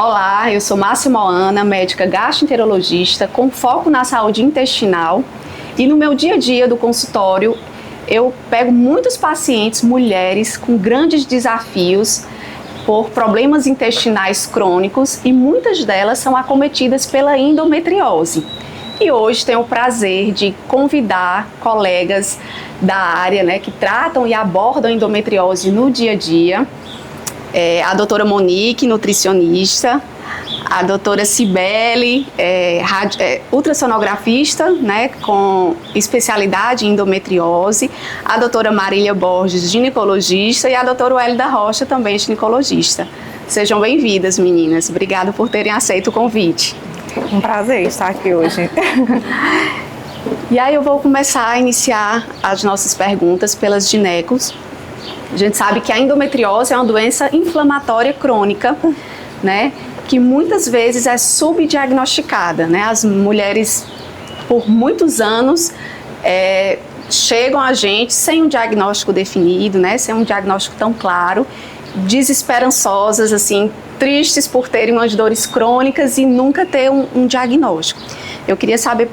Olá, eu sou Márcia Moana, médica gastroenterologista com foco na saúde intestinal, e no meu dia a dia do consultório eu pego muitos pacientes, mulheres com grandes desafios por problemas intestinais crônicos, e muitas delas são acometidas pela endometriose. E hoje tenho o prazer de convidar colegas da área, que tratam e abordam endometriose no dia a dia. A doutora Monique, nutricionista, a doutora Cibele, ultrassonografista, com especialidade em endometriose, a doutora Marília Borges, ginecologista, e a doutora Wélida Rocha, também ginecologista. Sejam bem-vindas, meninas. Obrigada por terem aceito o convite. Um prazer estar aqui hoje. E aí eu vou começar a iniciar as nossas perguntas pelas ginecos. A gente sabe que a endometriose é uma doença inflamatória crônica, que muitas vezes é subdiagnosticada, As mulheres, por muitos anos, chegam a gente sem um diagnóstico definido, sem um diagnóstico tão claro, desesperançosas, assim, tristes por terem umas dores crônicas e nunca ter um diagnóstico. Eu queria saber,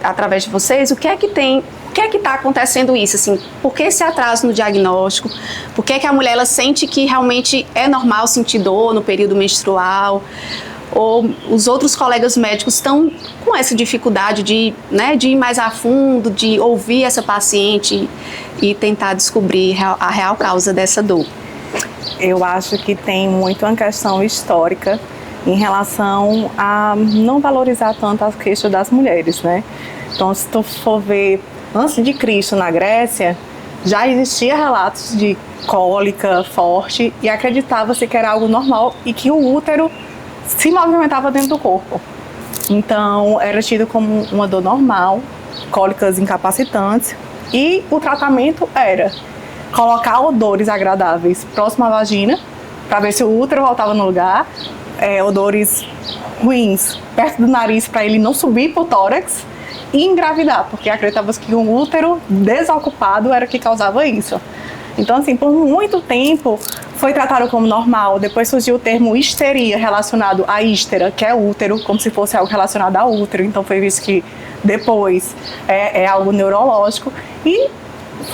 através de vocês, o que é que está acontecendo isso, assim, por que esse atraso no diagnóstico, por que a mulher ela sente que realmente é normal sentir dor no período menstrual, ou os outros colegas médicos estão com essa dificuldade de ir mais a fundo, de ouvir essa paciente e tentar descobrir a real causa dessa dor. Eu acho que tem muito uma questão histórica em relação a não valorizar tanto as queixas das mulheres, Então, se tu for ver, antes de Cristo, na Grécia, já existia relatos de cólica forte e acreditava-se que era algo normal e que o útero se movimentava dentro do corpo. Então, era tido como uma dor normal, cólicas incapacitantes, e o tratamento era colocar odores agradáveis próximo à vagina, para ver se o útero voltava no lugar, odores ruins perto do nariz para ele não subir para o tórax, e engravidar, porque acreditava-se que um útero desocupado era o que causava isso. Então, assim, por muito tempo foi tratado como normal. Depois surgiu o termo histeria relacionado à hístera, que é útero, como se fosse algo relacionado ao útero. Então foi visto que depois é algo neurológico. E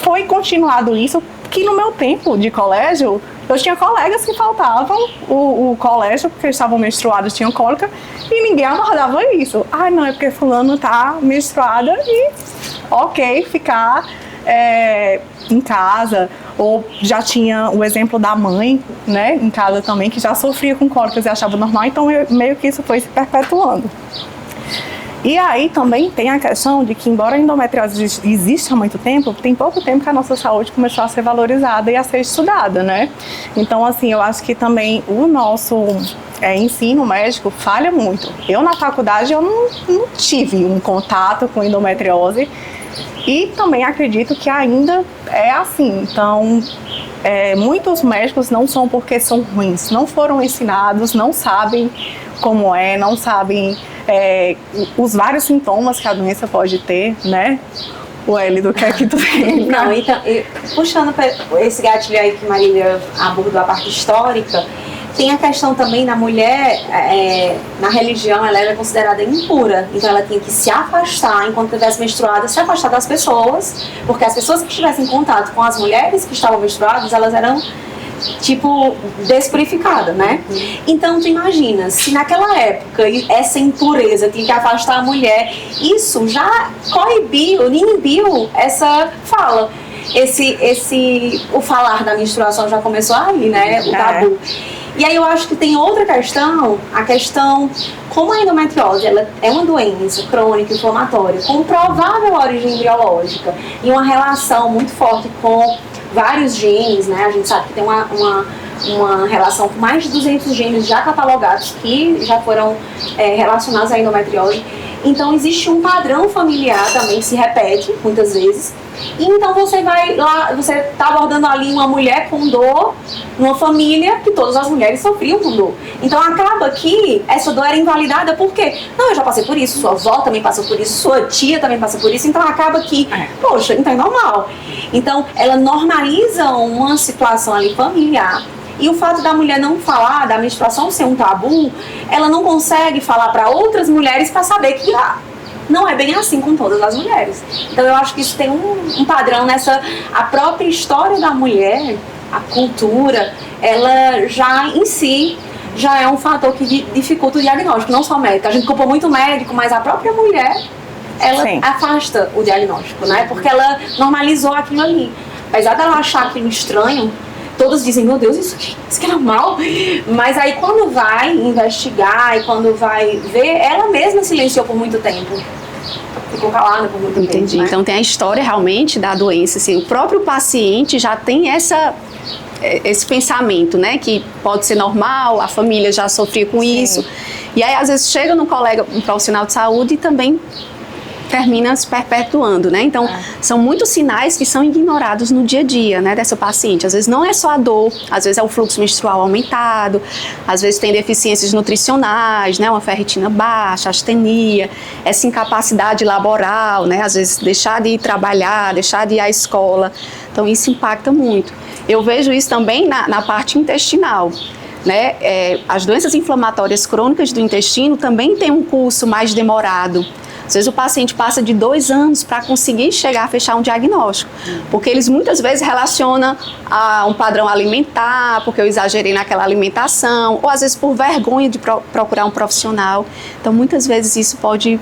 foi continuado isso, que no meu tempo de colégio, eu tinha colegas que faltavam o colégio porque estavam menstruados, tinham cólica, e ninguém abordava isso. Não, é porque fulano tá menstruada e ok, ficar em casa. Ou já tinha o exemplo da mãe, em casa também, que já sofria com cólicas e achava normal, então meio que isso foi se perpetuando. E aí também tem a questão de que, embora a endometriose exista há muito tempo, tem pouco tempo que a nossa saúde começou a ser valorizada e a ser estudada, Então, assim, eu acho que também o nosso ensino médico falha muito. Eu, na faculdade, eu não tive um contato com endometriose e também acredito que ainda é assim. Então, muitos médicos não são porque são ruins, não foram ensinados, não sabem como não sabem os vários sintomas que a doença pode ter, O L, do que é que tu tem? Não, então, puxando esse gatilho aí que Marília abordou, a parte histórica, tem a questão também da mulher, na religião, ela era considerada impura, então ela tinha que se afastar, enquanto estivesse menstruada, se afastar das pessoas, porque as pessoas que estivessem em contato com as mulheres que estavam menstruadas, elas eram despurificada, Então, tu imagina, se naquela época essa impureza tinha que afastar a mulher, isso já coibiu, inibiu essa fala. O falar da menstruação já começou aí, o tabu. E aí eu acho que tem outra questão, a questão, como a endometriose ela é uma doença crônica inflamatória com provável origem biológica e uma relação muito forte com vários genes, A gente sabe que tem uma relação com mais de 200 genes já catalogados que já foram relacionados à endometriose. Então existe um padrão familiar também que se repete muitas vezes. E então você vai lá, você está abordando ali uma mulher com dor, numa família que todas as mulheres sofriam com dor. Então acaba que essa dor era invalidada porque, não, eu já passei por isso, sua avó também passou por isso, sua tia também passou por isso, então acaba que, poxa, então é normal. Então ela normaliza uma situação ali familiar E o fato da mulher não falar, da menstruação ser um tabu, ela não consegue falar para outras mulheres para saber que não é bem assim com todas as mulheres. Então eu acho que isso tem um padrão nessa... A própria história da mulher, a cultura, ela já em si já é um fator que dificulta o diagnóstico, não só médico. A gente culpa muito o médico, mas a própria mulher, ela Sim. afasta o diagnóstico, né? Porque ela normalizou aquilo ali. Apesar dela achar aquilo estranho, todas dizem, meu Deus, isso que é normal. Mas aí quando vai investigar e quando vai ver, ela mesma silenciou por muito tempo. Ficou calada por muito tempo. Entendi. Né? Então tem a história realmente da doença. Assim, o próprio paciente já tem esse pensamento, né? Que pode ser normal, a família já sofria com Sim. isso. E aí às vezes chega no colega, um profissional de saúde e também termina se perpetuando, né? Então, são muitos sinais que são ignorados no dia a dia, né, dessa paciente. Às vezes não é só a dor, às vezes é o fluxo menstrual aumentado, às vezes tem deficiências nutricionais, né, uma ferritina baixa, astenia, essa incapacidade laboral, né, às vezes deixar de ir trabalhar, deixar de ir à escola. Então, isso impacta muito. Eu vejo isso também na parte intestinal. Né? As doenças inflamatórias crônicas do intestino também têm um curso mais demorado. Às vezes o paciente passa de 2 anos para conseguir chegar a fechar um diagnóstico, porque eles muitas vezes relacionam a um padrão alimentar, porque eu exagerei naquela alimentação, ou às vezes por vergonha de procurar um profissional. Então muitas vezes isso pode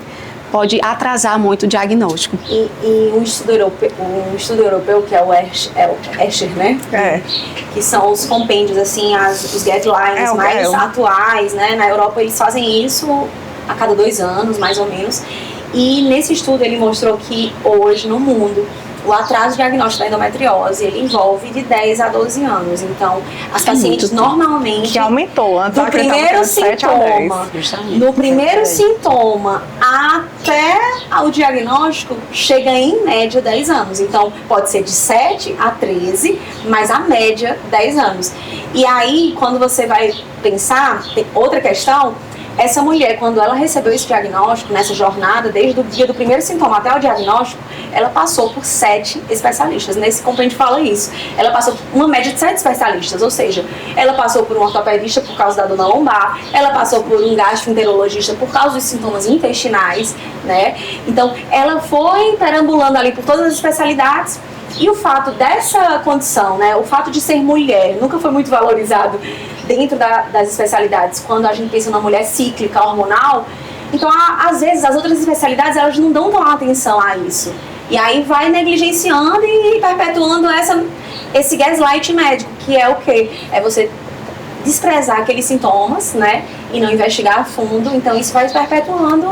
atrasar muito o diagnóstico. E um estudo europeu que é o ESHRE, né? Que são os compêndios, assim, os guidelines mais atuais, né? Na Europa eles fazem isso a cada 2 anos, mais ou menos. E nesse estudo ele mostrou que hoje no mundo o atraso diagnóstico da endometriose ele envolve de 10 a 12 anos. Então, as pacientes normalmente... Que aumentou. Antes do primeiro sintoma, no primeiro sintoma até o diagnóstico chega em média 10 anos. Então, pode ser de 7 a 13, mas a média 10 anos. E aí, quando você vai pensar, tem outra questão. Essa mulher, quando ela recebeu esse diagnóstico, nessa jornada, desde o dia do primeiro sintoma até o diagnóstico, ela passou por 7 especialistas. Nesse compêndio fala isso. Ela passou por uma média de 7 especialistas, ou seja, ela passou por um ortopedista por causa da dor na lombar, ela passou por um gastroenterologista por causa dos sintomas intestinais, né? Então, ela foi perambulando ali por todas as especialidades. E o fato dessa condição, né, o fato de ser mulher, nunca foi muito valorizado dentro das especialidades, quando a gente pensa numa mulher cíclica, hormonal. Então, às vezes, as outras especialidades, elas não dão tão atenção a isso. E aí vai negligenciando e perpetuando esse gaslight médico, que é o quê? É você desprezar aqueles sintomas, né, e não investigar a fundo. Então, isso vai perpetuando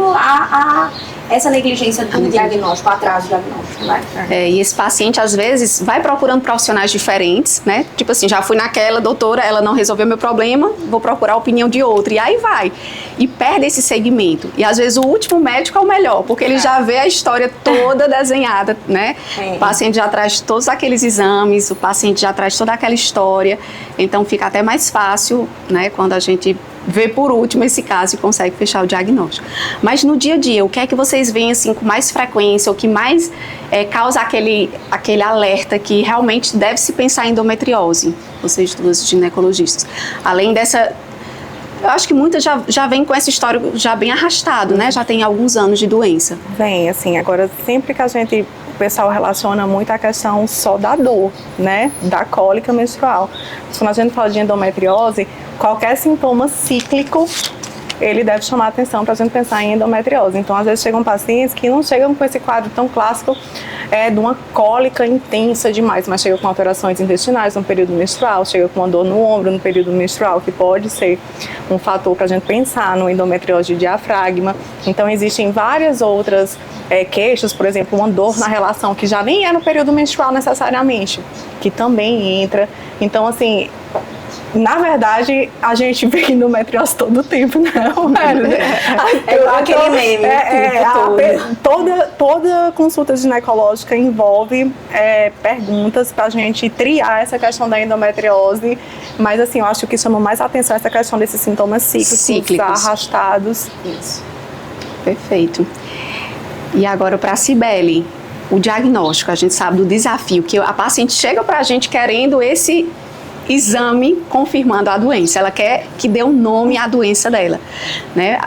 essa negligência do diagnóstico, atraso do diagnóstico, né? E esse paciente, às vezes, vai procurando profissionais diferentes, né? Tipo assim, já fui naquela doutora, ela não resolveu meu problema, vou procurar a opinião de outra. E aí vai. E perde esse segmento. E, às vezes, o último médico é o melhor, porque ele já vê a história toda desenhada, né? O paciente já traz todos aqueles exames, o paciente já traz toda aquela história. Então, fica até mais fácil, né? Quando a gente vê por último esse caso e consegue fechar o diagnóstico. Mas no dia a dia, o que é que vocês veem assim com mais frequência, o que mais causa aquele alerta que realmente deve se pensar em endometriose, vocês duas ginecologistas? Além dessa, eu acho que muitas já vêm com essa história já bem arrastado, né? Já tem alguns anos de doença. Vem, assim, agora sempre que o pessoal relaciona muito a questão só da dor, né? Da cólica menstrual. Quando a gente fala de endometriose, qualquer sintoma cíclico, ele deve chamar a atenção para a gente pensar em endometriose. Então, às vezes chegam pacientes que não chegam com esse quadro tão clássico de uma cólica intensa demais, mas chegam com alterações intestinais no período menstrual, chega com uma dor no ombro no período menstrual, que pode ser um fator para a gente pensar no endometriose de diafragma. Então, existem várias outras queixas, por exemplo, uma dor na relação que já nem é no período menstrual necessariamente, que também entra. Então, assim, na verdade, a gente vê endometriose todo o tempo, né? É igual aquele meme. Toda consulta ginecológica envolve perguntas para a gente triar essa questão da endometriose, mas assim, eu acho que chama mais atenção essa questão desses sintomas cíclicos. Arrastados. Isso. Perfeito. E agora para a Cibele, o diagnóstico, a gente sabe do desafio, que a paciente chega para a gente querendo esse exame confirmando a doença, ela quer que dê um nome à doença dela, né?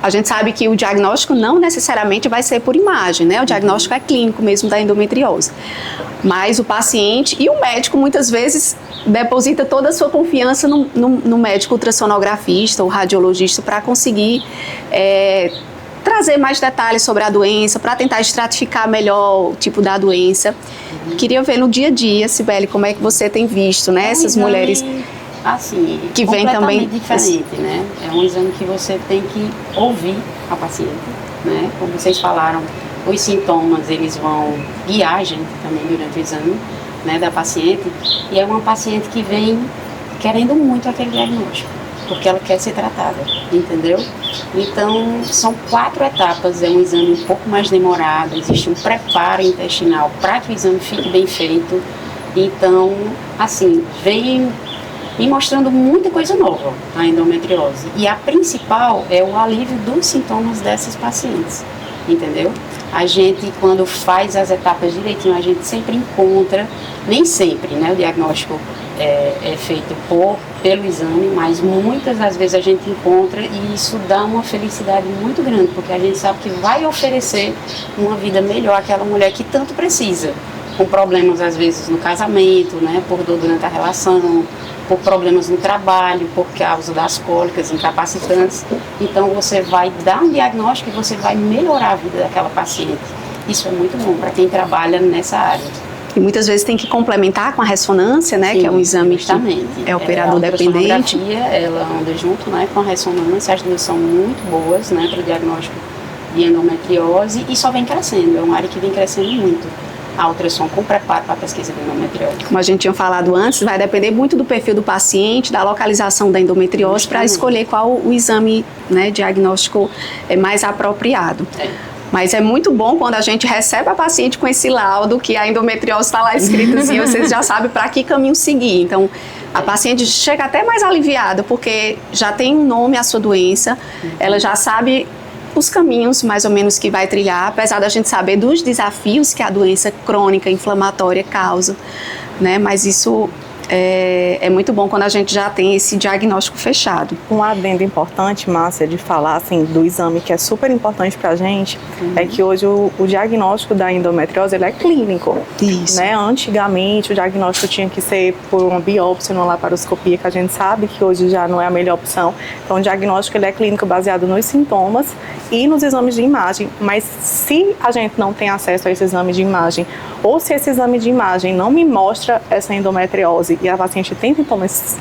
A gente sabe que o diagnóstico não necessariamente vai ser por imagem, né? O diagnóstico é clínico mesmo da endometriose. Mas o paciente e o médico muitas vezes deposita toda a sua confiança no médico ultrassonografista ou radiologista para conseguir trazer mais detalhes sobre a doença, para tentar estratificar melhor o tipo da doença. Queria ver no dia a dia, Cibele, como é que você tem visto, né? Essas mulheres assim, que vem também diferente, né? É um exame que você tem que ouvir a paciente, né? Como vocês falaram, os sintomas, eles vão guiar a gente também durante o exame, né, da paciente. E é uma paciente que vem querendo muito aquele diagnóstico, porque ela quer ser tratada, entendeu? Então, são 4 etapas, é um exame um pouco mais demorado, existe um preparo intestinal para que o exame fique bem feito. Então, assim, vem me mostrando muita coisa nova, a endometriose. E a principal é o alívio dos sintomas dessas pacientes, entendeu? A gente, quando faz as etapas direitinho, a gente sempre encontra, nem sempre, né, o diagnóstico é feito pelo exame, mas muitas das vezes a gente encontra e isso dá uma felicidade muito grande, porque a gente sabe que vai oferecer uma vida melhor àquela mulher que tanto precisa, com problemas às vezes no casamento, né, por dor durante a relação, por problemas no trabalho, por causa das cólicas incapacitantes. Então você vai dar um diagnóstico e você vai melhorar a vida daquela paciente. Isso é muito bom para quem trabalha nessa área. E muitas vezes tem que complementar com a ressonância, né? Sim, que é um exame justamente. Que é operador dependente. Ela anda junto, né, com a ressonância, as duas são muito boas, né, para o diagnóstico de endometriose e só vem crescendo, é uma área que vem crescendo muito. A ultrassom com preparo para a pesquisa de endometriose. Como a gente tinha falado antes, vai depender muito do perfil do paciente, da localização da endometriose, para escolher qual o exame, né, diagnóstico mais apropriado. Mas é muito bom quando a gente recebe a paciente com esse laudo, que a endometriose está lá escrito assim, vocês já sabem para que caminho seguir. Então, a paciente chega até mais aliviada, porque já tem um nome a sua doença, ela já sabe os caminhos mais ou menos que vai trilhar, apesar da gente saber dos desafios que a doença crônica inflamatória causa, né? Mas isso é muito bom quando a gente já tem esse diagnóstico fechado. Um adendo importante, Márcia, de falar assim, do exame que é super importante pra gente, é que hoje o diagnóstico da endometriose ele é clínico. Isso. Né? Antigamente o diagnóstico tinha que ser por uma biópsia, uma laparoscopia, que a gente sabe que hoje já não é a melhor opção. Então o diagnóstico ele é clínico baseado nos sintomas e nos exames de imagem. Mas se a gente não tem acesso a esse exame de imagem, ou se esse exame de imagem não me mostra essa endometriose e a paciente tem sintomas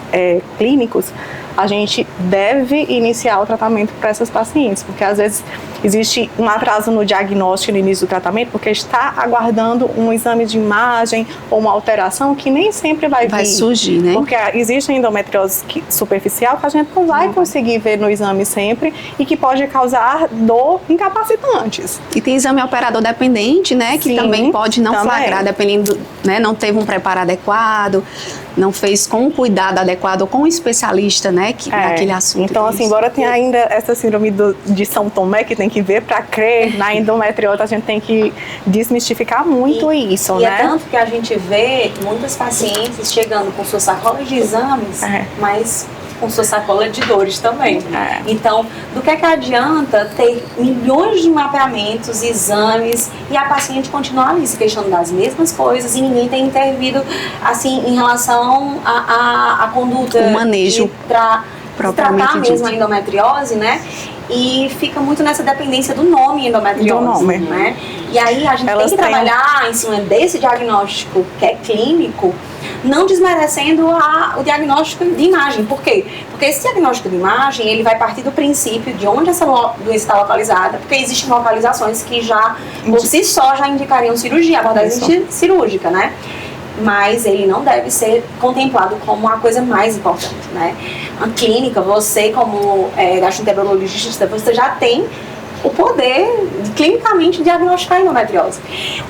clínicos, a gente deve iniciar o tratamento para essas pacientes, porque às vezes existe um atraso no diagnóstico no início do tratamento, porque está aguardando um exame de imagem ou uma alteração que nem sempre vai surgir, né? Porque existe a endometriose superficial que a gente não vai conseguir ver no exame sempre e que pode causar dor incapacitantes. E tem exame operador dependente, né? Que também pode não flagrar, dependendo, né? Não teve um preparo adequado, não fez com um cuidado adequado ou com um especialista, né? Que naquele assunto. Então, assim, embora tenha ainda essa síndrome de São Tomé, que tem que ver para crer na endometriose, a gente tem que desmistificar muito isso, né? E é tanto que a gente vê muitas pacientes chegando com suas sacolas de exames, mas com sua sacola de dores também. Então, do que adianta ter milhões de mapeamentos, exames, e a paciente continuar ali se queixando das mesmas coisas e ninguém tem intervido, assim, em relação à conduta, o manejo tratar mesmo a endometriose, né? E fica muito nessa dependência do nome endometriose, né? E aí a gente tem que trabalhar em cima desse diagnóstico que é clínico, não desmerecendo o diagnóstico de imagem. Por quê? Porque esse diagnóstico de imagem, ele vai partir do princípio de onde essa doença está localizada, porque existem localizações que já, por si só, já indicariam cirurgia, abordagem cirúrgica, né? Mas ele não deve ser contemplado como a coisa mais importante, né? A clínica, você como gastroenterologista, você já tem o poder de clinicamente diagnosticar a endometriose.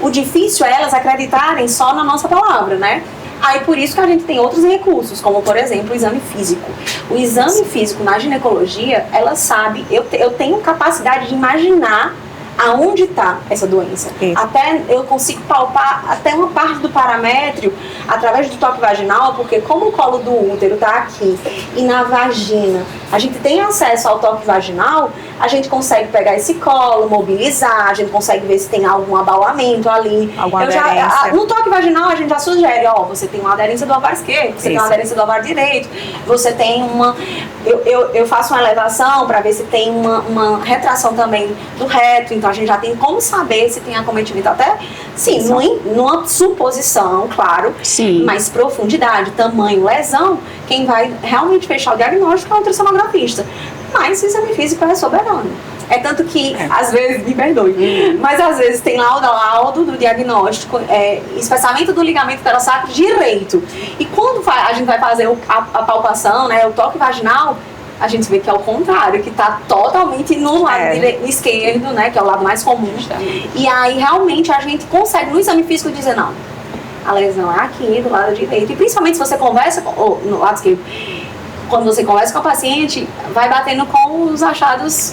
O difícil é elas acreditarem só na nossa palavra, né? Aí por isso que a gente tem outros recursos, como por exemplo o exame físico. O exame físico na ginecologia, ela sabe, eu tenho capacidade de imaginar aonde está essa doença. Isso. Até eu consigo palpar até uma parte do paramétrio através do toque vaginal, porque como o colo do útero está aqui e na vagina a gente tem acesso ao toque vaginal, a gente consegue pegar esse colo, mobilizar, a gente consegue ver se tem algum abaulamento ali. Alguma aderência. No toque vaginal a gente já sugere, ó, você tem uma aderência do ovário esquerdo, você tem uma aderência do ovário direito, você tem uma... Eu faço uma elevação para ver se tem uma retração também do reto, então a gente já tem como saber se tem acometimento até, sim, numa suposição, claro, Sim. mas profundidade, tamanho, lesão, quem vai realmente fechar o diagnóstico é o ultrassonografista. Mas o exame físico é soberano. É tanto que, às vezes, me perdoe, mas às vezes tem laudo do diagnóstico, espessamento do ligamento pterosacro direito. E quando a gente vai fazer a palpação, né, o toque vaginal, a gente vê que é o contrário, que está totalmente no lado esquerdo, né, que é o lado mais comum. E aí, realmente, a gente consegue, no exame físico, dizer, não, a lesão é aqui, do lado direito. E principalmente se você conversa no lado esquerdo, quando você conversa com a paciente, vai batendo com os achados,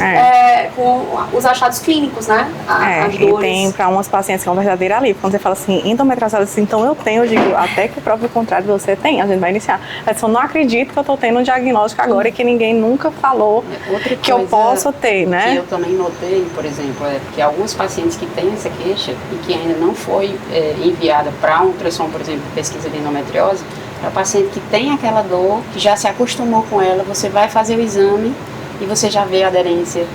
com os achados clínicos, né? As dores. E tem para umas pacientes que é um verdadeiro alívio. Quando você fala assim, endometriose, então eu tenho, eu digo, até que o próprio contrário você tem, a gente vai iniciar. Mas eu não acredito que eu estou tendo um diagnóstico agora e que ninguém nunca falou que eu posso ter, né? Que eu também notei, por exemplo, é que alguns pacientes que têm essa queixa e que ainda não foi enviada para um ultrassom, por exemplo, pesquisa de endometriose, para o paciente que tem aquela dor, que já se acostumou com ela, você vai fazer o exame e você já vê a aderência,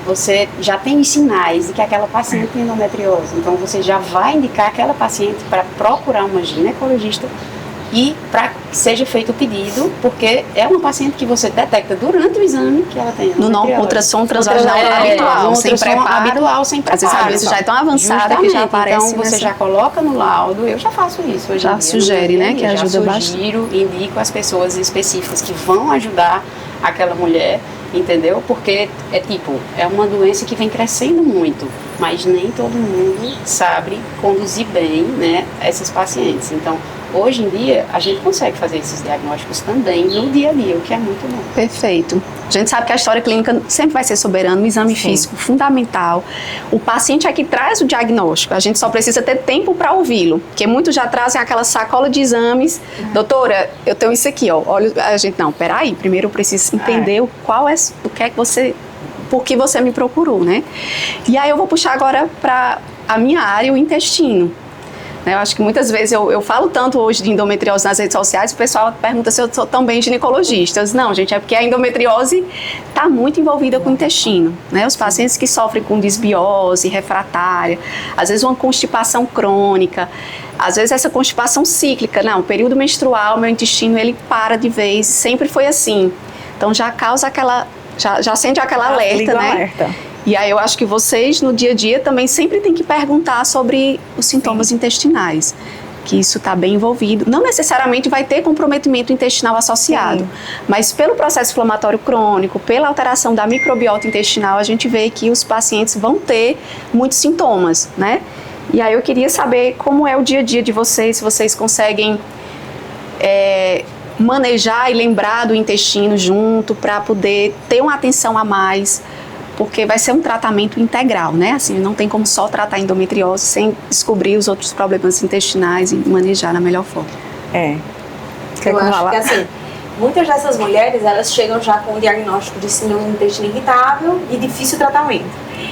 você já tem os sinais de que aquela paciente tem endometriose, então você já vai indicar aquela paciente para procurar uma ginecologista e para que seja feito o pedido, porque é uma paciente que você detecta durante o exame que ela tem endometriose. No ultrassom transvaginal habitual, sem preparo. Habitual, sem preparo. Às vezes a doença já é tão avançada que já aparece. Então você já coloca no laudo, eu já faço isso hoje já em dia. Sugere, né, que ajuda bastante. Sugiro, indico as pessoas específicas que vão ajudar aquela mulher, entendeu? Porque é uma doença que vem crescendo muito, mas nem todo mundo sabe conduzir bem, né, essas pacientes. Então, hoje em dia, a gente consegue fazer esses diagnósticos também no dia a dia, o que é muito bom. Perfeito. A gente sabe que a história clínica sempre vai ser soberana, o exame físico fundamental. O paciente é que traz o diagnóstico, a gente só precisa ter tempo para ouvi-lo, porque muitos já trazem aquela sacola de exames. Doutora, eu tenho isso aqui, ó. Olha, a gente, não, peraí, primeiro eu preciso entender o que é que você, por que você me procurou, né? E aí eu vou puxar agora para a minha área, o intestino. Eu acho que muitas vezes eu falo tanto hoje de endometriose nas redes sociais, o pessoal pergunta se eu sou também ginecologista. Não, gente, é porque a endometriose está muito envolvida com o intestino, né? Os pacientes que sofrem com disbiose refratária, às vezes uma constipação crônica, às vezes essa constipação cíclica, não, período menstrual, meu intestino ele para de vez, sempre foi assim. Então já causa aquela, já acende aquela alerta, né? Alerta. E aí eu acho que vocês, no dia a dia, também sempre tem que perguntar sobre os sintomas intestinais, que isso está bem envolvido. Não necessariamente vai ter comprometimento intestinal associado, mas pelo processo inflamatório crônico, pela alteração da microbiota intestinal, a gente vê que os pacientes vão ter muitos sintomas, né? E aí eu queria saber como é o dia a dia de vocês, se vocês conseguem manejar e lembrar do intestino junto para poder ter uma atenção a mais, porque vai ser um tratamento integral, né? Assim, não tem como só tratar a endometriose sem descobrir os outros problemas intestinais e manejar da melhor forma. Eu acho que assim, muitas dessas mulheres, elas chegam já com o diagnóstico de síndrome do intestino irritável e difícil tratamento.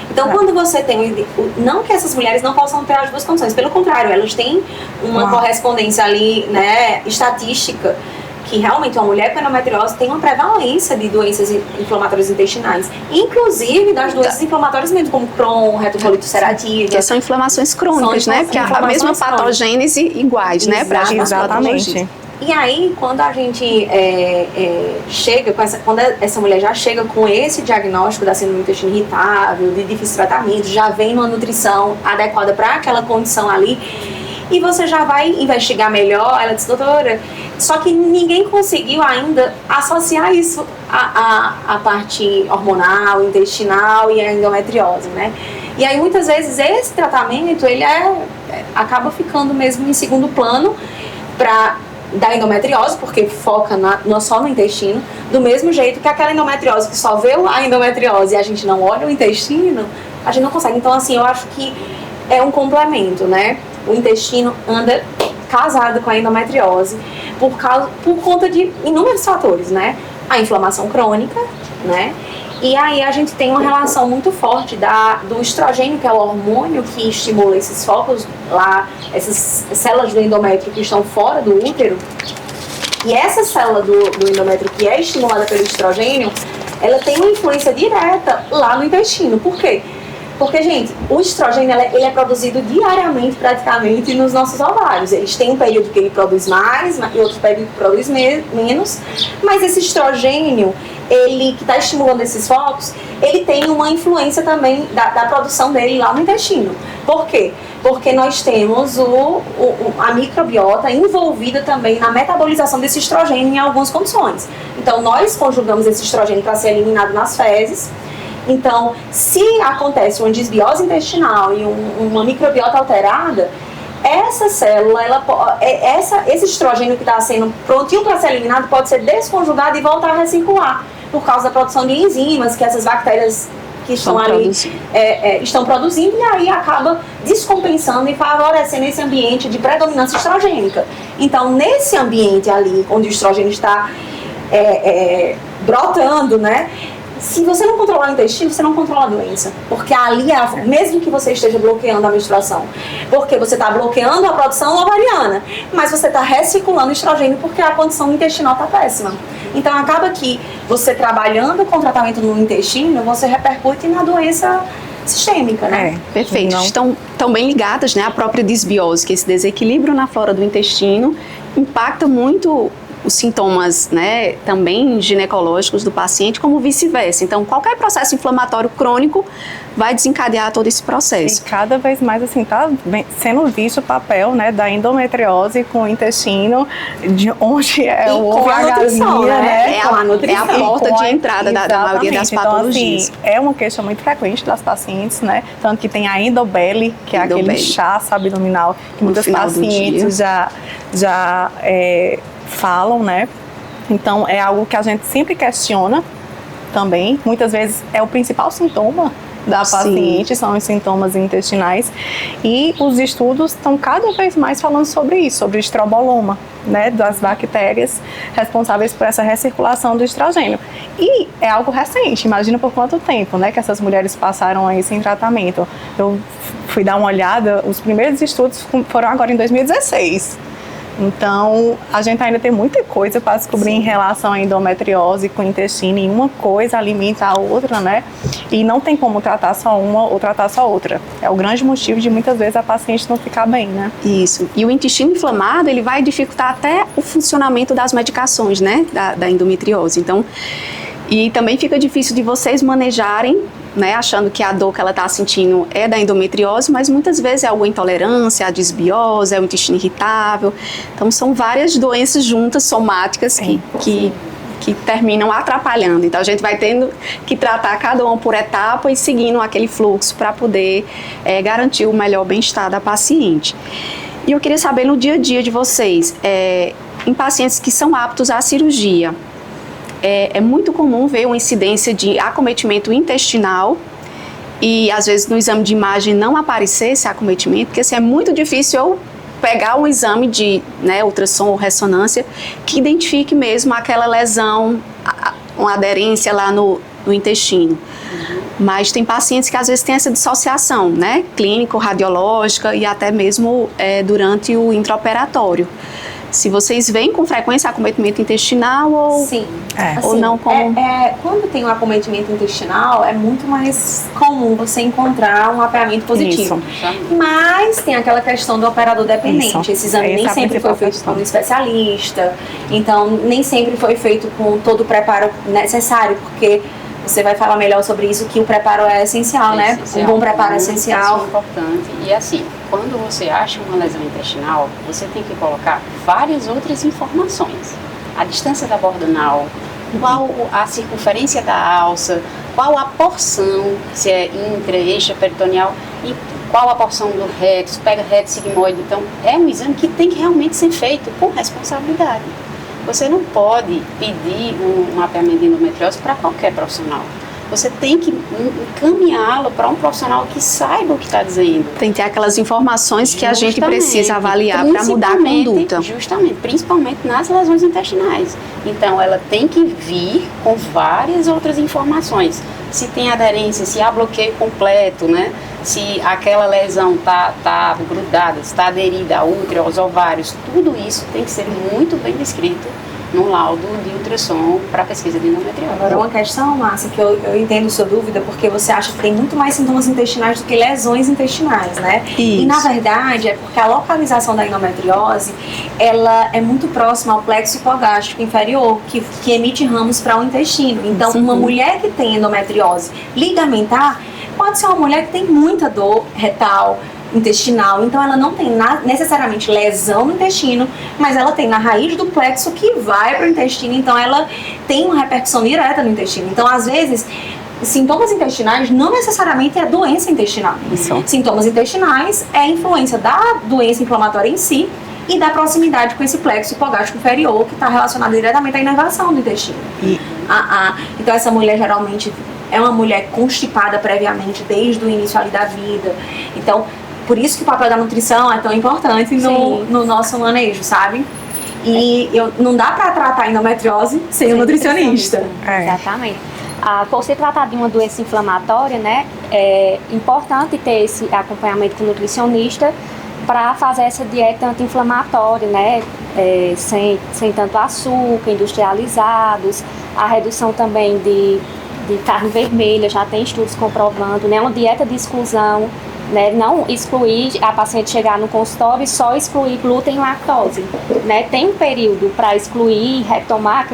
Então, quando você tem... Não que essas mulheres não possam ter as duas condições, pelo contrário, elas têm uma correspondência ali, né, estatística, que realmente uma mulher com endometriose tem uma prevalência de doenças inflamatórias intestinais, inclusive das doenças inflamatórias mesmo, como Crohn, retocolite ulcerativa. Que são inflamações crônicas, né? Porque a mesma patogênese iguais, né? Exatamente. E aí, quando a gente chega com quando essa mulher já chega com esse diagnóstico da síndrome do intestino irritável, de difícil tratamento, já vem uma nutrição adequada para aquela condição ali, e você já vai investigar melhor. Ela diz, doutora, só que ninguém conseguiu ainda associar isso à parte hormonal, intestinal e a endometriose, né? E aí, muitas vezes, esse tratamento, ele acaba ficando mesmo em segundo plano da endometriose, porque foca só no intestino, do mesmo jeito que aquela endometriose que só vê a endometriose e a gente não olha o intestino, a gente não consegue. Então, assim, eu acho que é um complemento, né? O intestino anda casado com a endometriose por conta de inúmeros fatores, né? A inflamação crônica, né? E aí a gente tem uma relação muito forte do estrogênio, que é o hormônio que estimula esses focos lá, essas células do endométrio que estão fora do útero. E essa célula do endométrio que é estimulada pelo estrogênio, ela tem uma influência direta lá no intestino. Por quê? Porque, gente, o estrogênio ele é produzido diariamente, praticamente, nos nossos ovários. Eles têm um período que ele produz mais e outro período que produz menos. Mas esse estrogênio, ele que está estimulando esses focos, ele tem uma influência também da produção dele lá no intestino. Por quê? Porque nós temos a microbiota envolvida também na metabolização desse estrogênio em algumas condições. Então, nós conjugamos esse estrogênio para ser eliminado nas fezes. Então, se acontece uma desbiose intestinal e uma microbiota alterada, essa célula, esse estrogênio que está sendo prontinho para ser eliminado pode ser desconjugado e voltar a recircular, por causa da produção de enzimas que essas bactérias que estão ali estão produzindo, e aí acaba descompensando e favorecendo esse ambiente de predominância estrogênica. Então, nesse ambiente ali, onde o estrogênio está brotando, né? Se você não controlar o intestino, você não controla a doença. Porque ali, mesmo que você esteja bloqueando a menstruação, porque você está bloqueando a produção ovariana, mas você está recirculando o estrogênio porque a condição intestinal está péssima. Então, acaba que você trabalhando com tratamento no intestino, você repercute na doença sistêmica, né? Perfeito. Estão bem ligadas, né? A própria desbiose, que esse desequilíbrio na flora do intestino impacta muito os sintomas, né, também ginecológicos do paciente, como vice-versa. Então, qualquer processo inflamatório crônico vai desencadear todo esse processo. E cada vez mais, assim, está sendo visto o papel, né, da endometriose com o intestino, de onde é o ovo e a galinha, né? É a porta de entrada da maioria das patologias. Então, assim, é uma queixa muito frequente das pacientes, né? Tanto que tem a endobele, que é aquele inchaço abdominal que muitas pacientes já falam, né? Então, é algo que a gente sempre questiona também. Muitas vezes é o principal sintoma da paciente, são os sintomas intestinais. E os estudos estão cada vez mais falando sobre isso, sobre o estroboloma, né? Das bactérias responsáveis por essa recirculação do estrogênio. E é algo recente, imagina por quanto tempo, né? Que essas mulheres passaram aí sem tratamento. Eu fui dar uma olhada, os primeiros estudos foram agora em 2016. Então, a gente ainda tem muita coisa para descobrir em relação à endometriose com o intestino, e uma coisa alimenta a outra, né? E não tem como tratar só uma ou tratar só outra. É o grande motivo de muitas vezes a paciente não ficar bem, né? Isso. E o intestino inflamado, ele vai dificultar até o funcionamento das medicações, né? Da endometriose. Então, e também fica difícil de vocês manejarem, né, achando que a dor que ela está sentindo é da endometriose, mas muitas vezes é alguma intolerância, a desbiose, é o intestino irritável. Então, são várias doenças juntas, somáticas, que terminam atrapalhando. Então, a gente vai tendo que tratar cada uma por etapa e seguindo aquele fluxo para poder garantir o melhor bem-estar da paciente. E eu queria saber, no dia a dia de vocês, em pacientes que são aptos à cirurgia, é muito comum ver uma incidência de acometimento intestinal e, às vezes, no exame de imagem não aparecer esse acometimento, porque assim, é muito difícil eu pegar um exame de ultrassom ou ressonância que identifique mesmo aquela lesão, uma aderência lá no intestino. Mas tem pacientes que, às vezes, têm essa dissociação, né, clínico-radiológica e até mesmo durante o intraoperatório. Se vocês veem com frequência acometimento intestinal ou, sim. Ou não como... Quando tem um acometimento intestinal, é muito mais comum você encontrar um mapeamento positivo. Isso. Mas tem aquela questão do operador dependente. Isso. Esse exame nem sempre foi feito por um especialista, então nem sempre foi feito com todo o preparo necessário, porque você vai falar melhor sobre isso, que o preparo é essencial, né? Um bom preparo é essencial. É importante. E assim, quando você acha uma lesão intestinal, você tem que colocar várias outras informações. A distância da borda anal, qual a circunferência da alça, qual a porção, se é intra, extra, peritoneal, e qual a porção do reto, se pega reto, sigmoide. Então, é um exame que tem que realmente ser feito com responsabilidade. Você não pode pedir um mapeamento de endometriose para qualquer profissional. você tem que encaminhá-lo para um profissional que saiba o que está dizendo. Tem que ter aquelas informações que a gente precisa avaliar para mudar a conduta. Justamente, principalmente nas lesões intestinais. Então, ela tem que vir com várias outras informações. Se tem aderência, se há bloqueio completo, né? Se aquela lesão tá grudada, está aderida ao útero, aos ovários, tudo isso tem que ser muito bem descrito no laudo de ultrassom para pesquisa de endometriose. Agora, uma questão, Márcia, que eu entendo sua dúvida, porque você acha que tem muito mais sintomas intestinais do que lesões intestinais, né? Isso. E, na verdade, é porque a localização da endometriose, ela é muito próxima ao plexo hipogástrico inferior, que emite ramos para o intestino. Então, uma mulher que tem endometriose ligamentar, pode ser uma mulher que tem muita dor retal, intestinal, então ela não tem necessariamente lesão no intestino, mas ela tem na raiz do plexo que vai para o intestino, então ela tem uma repercussão direta no intestino. Então, às vezes, sintomas intestinais não necessariamente é doença intestinal. Isso. Sintomas intestinais é a influência da doença inflamatória em si e da proximidade com esse plexo hipogástrico inferior, que está relacionado diretamente à inervação do intestino. Então, essa mulher geralmente é uma mulher constipada previamente, desde o início ali da vida. Então, por isso que o papel da nutrição é tão importante no nosso manejo, sabe? E não dá para tratar a endometriose sem um nutricionista. Exatamente. Por se tratar de uma doença inflamatória, né, é importante ter esse acompanhamento com o nutricionista para fazer essa dieta anti-inflamatória, né, sem tanto açúcar, industrializados, a redução também de carne vermelha, já tem estudos comprovando, né, uma dieta de exclusão, né, não excluir a paciente chegar no consultório e só excluir glúten e lactose, né, tem um período para excluir, retomar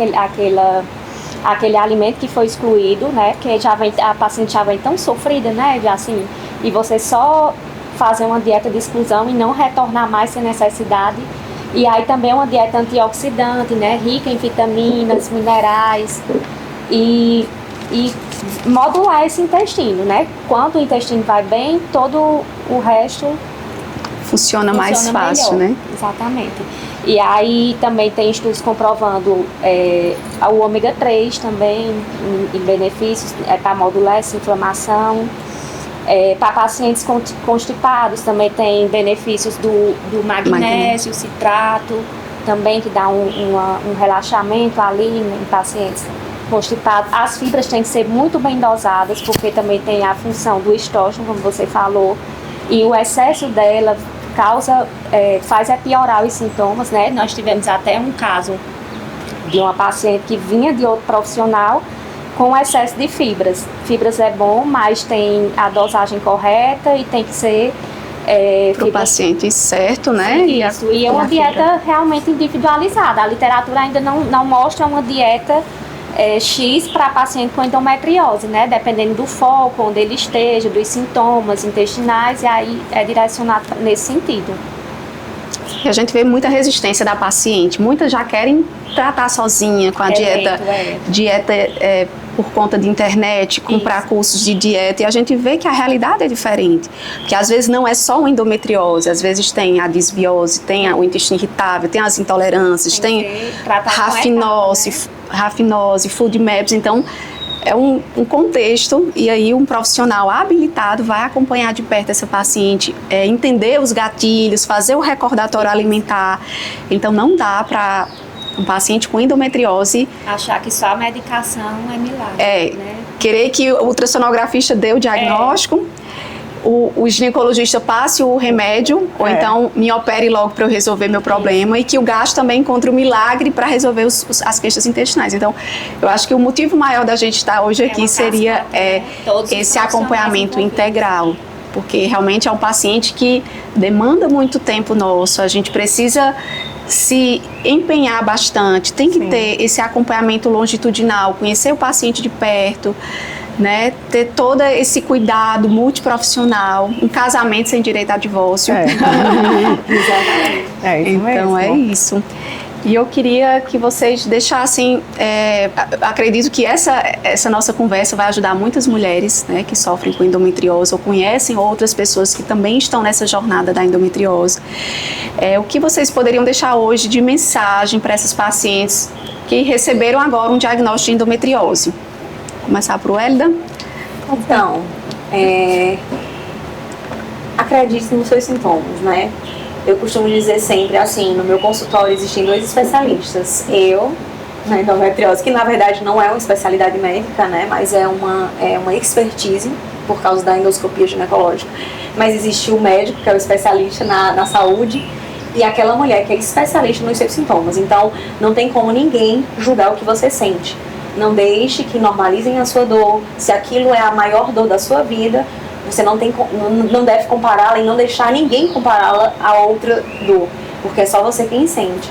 aquele alimento que foi excluído, né, porque a paciente já vem tão sofrida, né, já assim, e você só fazer uma dieta de exclusão e não retornar mais sem necessidade. E aí também uma dieta antioxidante, né, rica em vitaminas, minerais e modular esse intestino, né? Quando o intestino vai bem, todo o resto funciona mais fácil, melhor, né? Exatamente. E aí também tem estudos comprovando o ômega 3 também em benefícios para modular essa inflamação. Para pacientes constipados também tem benefícios do magnésio, citrato, também que dá um relaxamento ali em pacientes constipados. As fibras têm que ser muito bem dosadas, porque também tem a função do estrógeno, como você falou, e o excesso dela faz piorar os sintomas, né? Nós tivemos até um caso de uma paciente que vinha de outro profissional com excesso de fibras. Fibras é bom, mas tem a dosagem correta e tem que ser para o paciente certo, né? Isso, e é uma dieta realmente individualizada. A literatura ainda não mostra uma dieta X para paciente com endometriose, né? Dependendo do foco, onde ele esteja, dos sintomas intestinais, e aí é direcionado nesse sentido. E a gente vê muita resistência da paciente. Muitas já querem tratar sozinha com a dieta por conta de internet, comprar cursos de dieta, e a gente vê que a realidade é diferente, porque às vezes não é só uma endometriose, às vezes tem a disbiose, tem o intestino irritável, tem as intolerâncias, tem rafinose, food maps, então é um contexto, e aí um profissional habilitado vai acompanhar de perto essa paciente, entender os gatilhos, fazer o recordatório alimentar. Então não dá para um paciente com endometriose achar que só a medicação é milagre, né? Querer que o ultrassonografista dê o diagnóstico, o ginecologista passe o remédio, ou então me opere logo para eu resolver meu problema, e que o gastro também encontre o milagre para resolver as queixas intestinais. Então, eu acho que o motivo maior da gente estar hoje aqui seria esse acompanhamento integral, porque realmente é um paciente que demanda muito tempo nosso, a gente precisa se empenhar bastante, tem que ter esse acompanhamento longitudinal, conhecer o paciente de perto, né, ter todo esse cuidado multiprofissional, um casamento sem direito a divórcio. Então é isso. E eu queria que vocês deixassem, acredito que essa nossa conversa vai ajudar muitas mulheres, né, que sofrem com endometriose ou conhecem outras pessoas que também estão nessa jornada da endometriose. O que vocês poderiam deixar hoje de mensagem para essas pacientes que receberam agora um diagnóstico de endometriose? Vou começar por Hélida. Então, acredite nos seus sintomas, né? Eu costumo dizer sempre assim, no meu consultório existem 2 especialistas. Eu, na endometriose, que na verdade não é uma especialidade médica, né? Mas é uma expertise por causa da endoscopia ginecológica. Mas existe o médico, que é o especialista na saúde, e aquela mulher que é especialista nos seus sintomas. Então, não tem como ninguém julgar o que você sente. Não deixe que normalizem a sua dor. Se aquilo é a maior dor da sua vida, você não deve compará-la e não deixar ninguém compará-la a outra dor, porque é só você quem sente.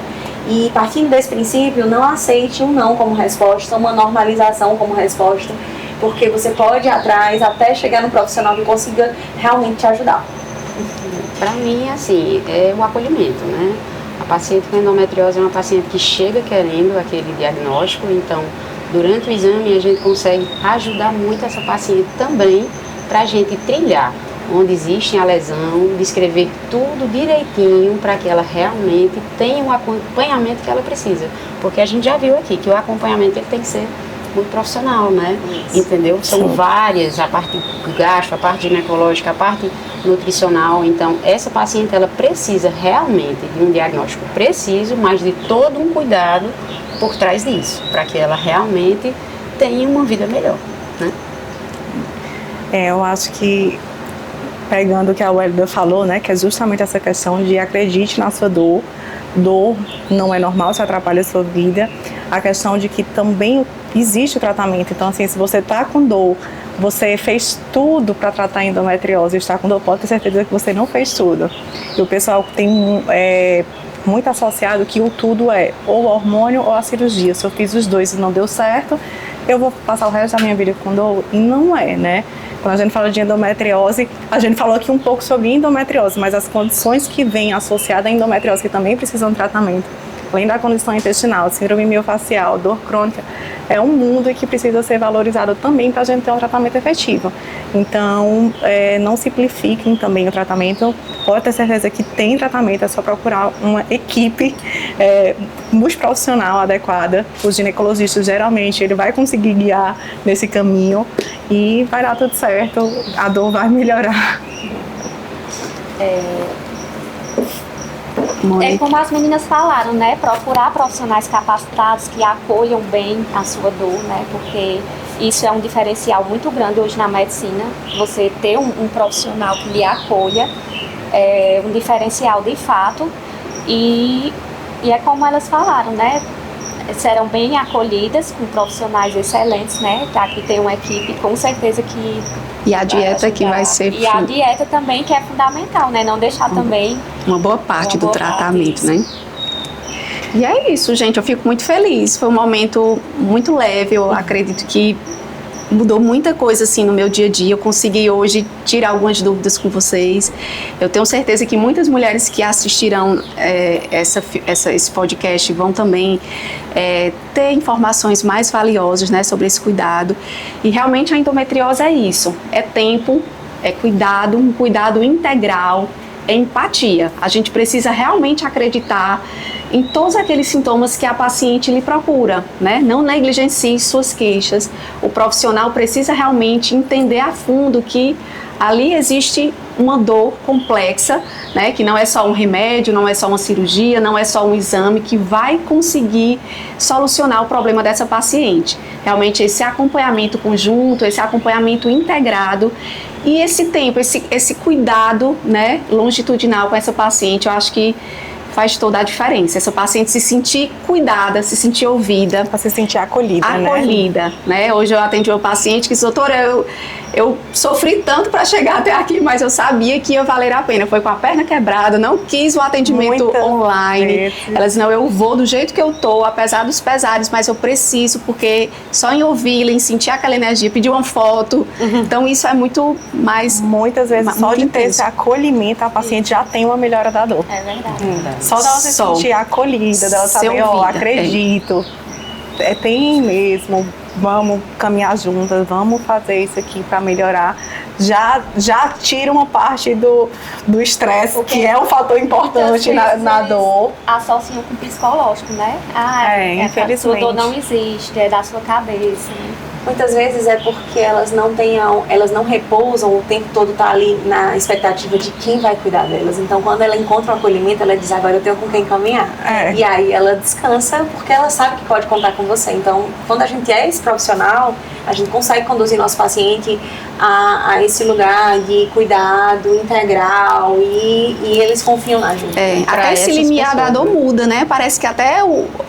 E partindo desse princípio, não aceite um não como resposta, uma normalização como resposta, porque você pode ir atrás até chegar no profissional que consiga realmente te ajudar. Para mim, assim, é o acolhimento, né? A paciente com endometriose é uma paciente que chega querendo aquele diagnóstico, então, durante o exame, a gente consegue ajudar muito essa paciente também para a gente trilhar onde existe a lesão, descrever tudo direitinho para que ela realmente tenha o acompanhamento que ela precisa. Porque a gente já viu aqui que o acompanhamento ele tem que ser muito profissional, né? Isso. Entendeu? São várias, a parte gastro, a parte ginecológica, a parte nutricional. Então, essa paciente, ela precisa realmente de um diagnóstico preciso, mas de todo um cuidado por trás disso, para que ela realmente tenha uma vida melhor, né? Eu acho que, pegando o que a Wélida falou, né, que é justamente essa questão de acredite na sua dor. Dor não é normal, se atrapalha a sua vida. A questão de que também existe o tratamento. Então, assim, se você está com dor, você fez tudo para tratar a endometriose, está com dor, pode ter certeza que você não fez tudo. E o pessoal tem muito associado que o tudo é ou o hormônio ou a cirurgia. Se eu fiz os dois e não deu certo, eu vou passar o resto da minha vida com dor. E não é, né? Quando a gente fala de endometriose, a gente falou aqui um pouco sobre endometriose, mas as condições que vêm associadas à endometriose, que também precisam de tratamento, além da condição intestinal, síndrome miofacial, dor crônica, é um mundo que precisa ser valorizado também para a gente ter um tratamento efetivo. Então, não simplifiquem também o tratamento. Pode ter certeza que tem tratamento, é só procurar uma equipe multiprofissional adequada. O ginecologista, geralmente, ele vai conseguir guiar nesse caminho e vai dar tudo certo, a dor vai melhorar. É como as meninas falaram, né? Procurar profissionais capacitados que acolham bem a sua dor, né? Porque isso é um diferencial muito grande hoje na medicina. Você ter um profissional que lhe acolha é um diferencial de fato. E é como elas falaram, né? Serão bem acolhidas com profissionais excelentes, né? Aqui tem uma equipe, com certeza que... E a dieta que vai ser... E a dieta também, que é fundamental, né? Não deixar também... Uma boa parte do tratamento, né? E é isso, gente. Eu fico muito feliz. Foi um momento muito leve. Eu acredito que mudou muita coisa assim no meu dia a dia. Eu consegui hoje tirar algumas dúvidas com vocês. Eu tenho certeza que muitas mulheres que assistirão esse podcast vão também ter informações mais valiosas, né, sobre esse cuidado. E realmente a endometriose é isso. É tempo, é cuidado, um cuidado integral, é empatia. A gente precisa realmente acreditar em todos aqueles sintomas que a paciente lhe procura, né? Não negligencie suas queixas. O profissional precisa realmente entender a fundo que ali existe uma dor complexa, né? Que não é só um remédio, não é só uma cirurgia, não é só um exame que vai conseguir solucionar o problema dessa paciente. Realmente esse acompanhamento conjunto, esse acompanhamento integrado e esse tempo, esse cuidado, né, longitudinal com essa paciente, eu acho que faz toda a diferença. Essa paciente se sentir cuidada, se sentir ouvida. Para se sentir acolhida, né? Hoje eu atendi uma paciente que disse, doutora, eu sofri tanto para chegar até aqui, mas eu sabia que ia valer a pena. Foi com a perna quebrada, não quis o atendimento online. Ela disse, não, eu vou do jeito que eu tô, apesar dos pesares, mas eu preciso, porque só em ouvi-la, em sentir aquela energia, pedir uma foto. Então isso é muito mais... Muitas vezes, só de ter esse acolhimento, a paciente já tem uma melhora da dor. É verdade. Só dela se sentir acolhida, dela saber, acredito, tem mesmo, vamos caminhar juntas, vamos fazer isso aqui para melhorar. Já tira uma parte do estresse, que é um fator importante na dor. Associam com o psicológico, né? Infelizmente. A sua dor não existe, é da sua cabeça, né? muitas vezes é porque elas não repousam o tempo todo, tá ali na expectativa de quem vai cuidar delas. Então, quando ela encontra um acolhimento, ela diz, agora eu tenho com quem caminhar. E aí ela descansa porque ela sabe que pode contar com você. Então, quando a gente é esse profissional, a gente consegue conduzir nosso paciente a esse lugar de cuidado integral e eles confiam na gente. Até esse limiar da dor muda, né? Parece que até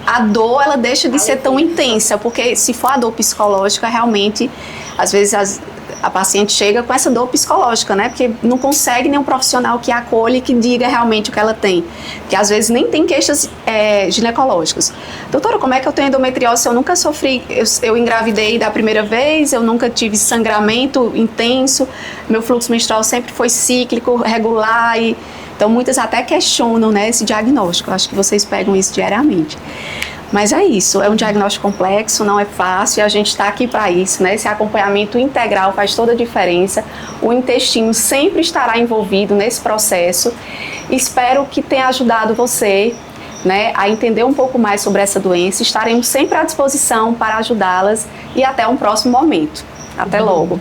a dor, ela deixa de ser tão intensa, porque se for a dor psicológica, realmente, às vezes a paciente chega com essa dor psicológica, né? Porque não consegue nenhum profissional que acolha e que diga realmente o que ela tem. Porque às vezes nem tem queixas ginecológicas. Doutora, como é que eu tenho endometriose se eu nunca sofri, eu engravidei da primeira vez, eu nunca tive sangramento intenso, meu fluxo menstrual sempre foi cíclico, regular então muitas até questionam, né, esse diagnóstico. Eu acho que vocês pegam isso diariamente. Mas é isso, é um diagnóstico complexo, não é fácil e a gente está aqui para isso, né? Esse acompanhamento integral faz toda a diferença. O intestino sempre estará envolvido nesse processo. Espero que tenha ajudado você, né, a entender um pouco mais sobre essa doença. Estaremos sempre à disposição para ajudá-las e até um próximo momento. Até logo.